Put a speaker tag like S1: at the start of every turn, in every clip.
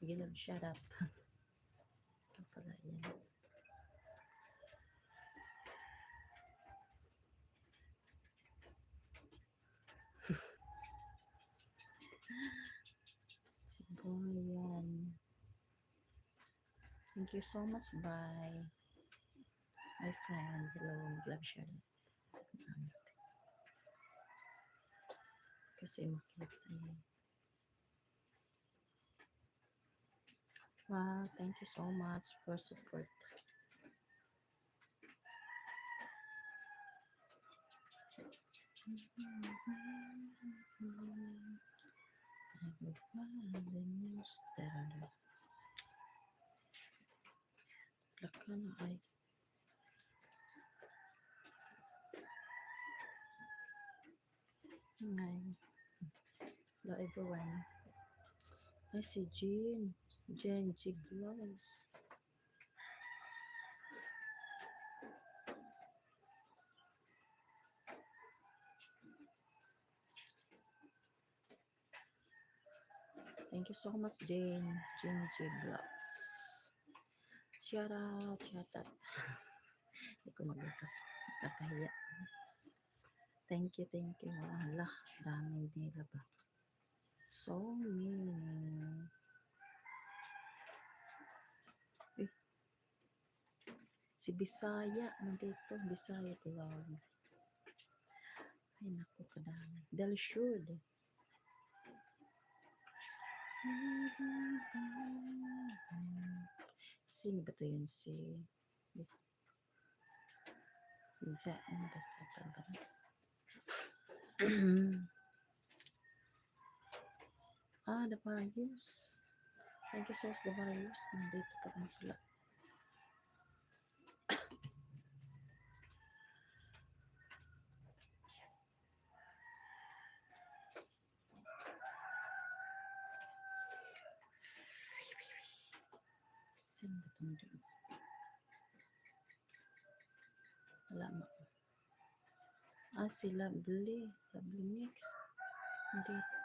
S1: Give shout out. Ito pala yan. Si Brian. Thank you so much, bye. My friend, hello, love shout out. Kasi makita niya. Wow, thank you so much for support. Laka na ay. Hi. Hello everyone. Ay, si Jean. Jen G Gloves. Thank you so much, Jane. Jane G Gloves. Shout out, shout out. Hindi ko maglakas. Kakahiya. Thank you, thank you. Wala, dami nila ba? So many. Eh, si Bisaya, nandito. Bisaya Gloves. Ay, naku, kadami. Delshud. Sino ba ito yun? Si... Diyan, basta ba? The Marius. Thank you so much, The Marius. Nandito ka na pala. Saan ba itong doon? Wala mo. Si Lovely. Lovely Mix. Nandito.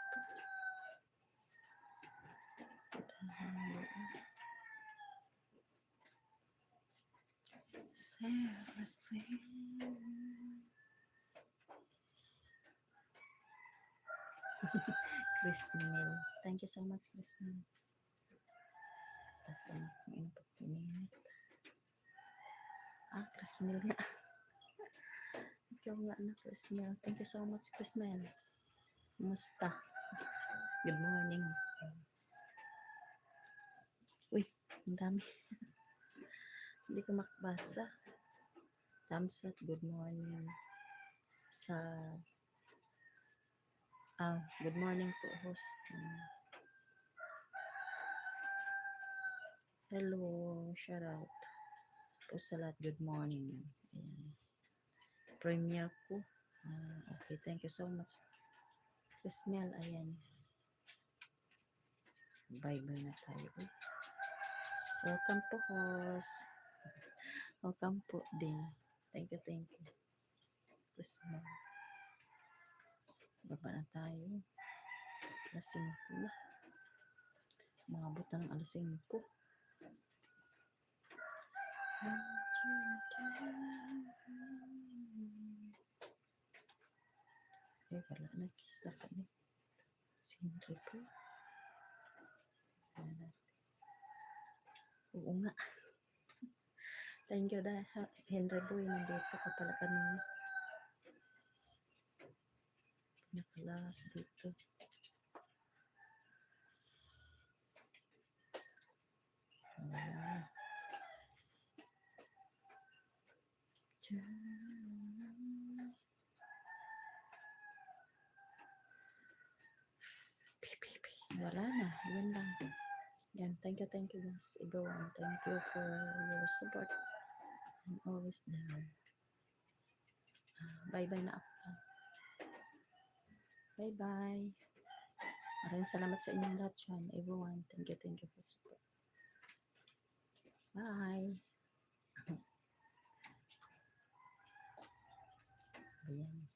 S1: Chris Mil. Thank you so much, Chris Mil. Tapos ano kung inapagpininit. Chris Mil nga. Ikaw nga na, Chris Mil. Thank you so much, Chris Mil. Kumusta? Good morning. Uy, ang dami. Hindi ko makabasa. Thumbs up, good morning. Good morning po, host. Hello, shout out po sa lahat. Good morning. Ayan. Premiere ko. Okay, thank you so much. Smell, ayan. Bye-bye na tayo. Welcome po, host. Welcome po din. Thank you, thank you. Smell. Baba na tayo. Alas 5 na. Umabot na ng alas 5. Wala na. Kisa kami. Siyempre po. Oo nga. Thank you dahil Henry Boy nandito ka pala kanina. Nakalas dito. Wala na. Yan lang. Yan. Thank you guys. Everyone. Thank you for your support. I'm always there. Bye-bye na ako. Bye-bye. Maraming salamat sa inyong lahat dyan. Everyone. Thank you for support. Bye. Ayan.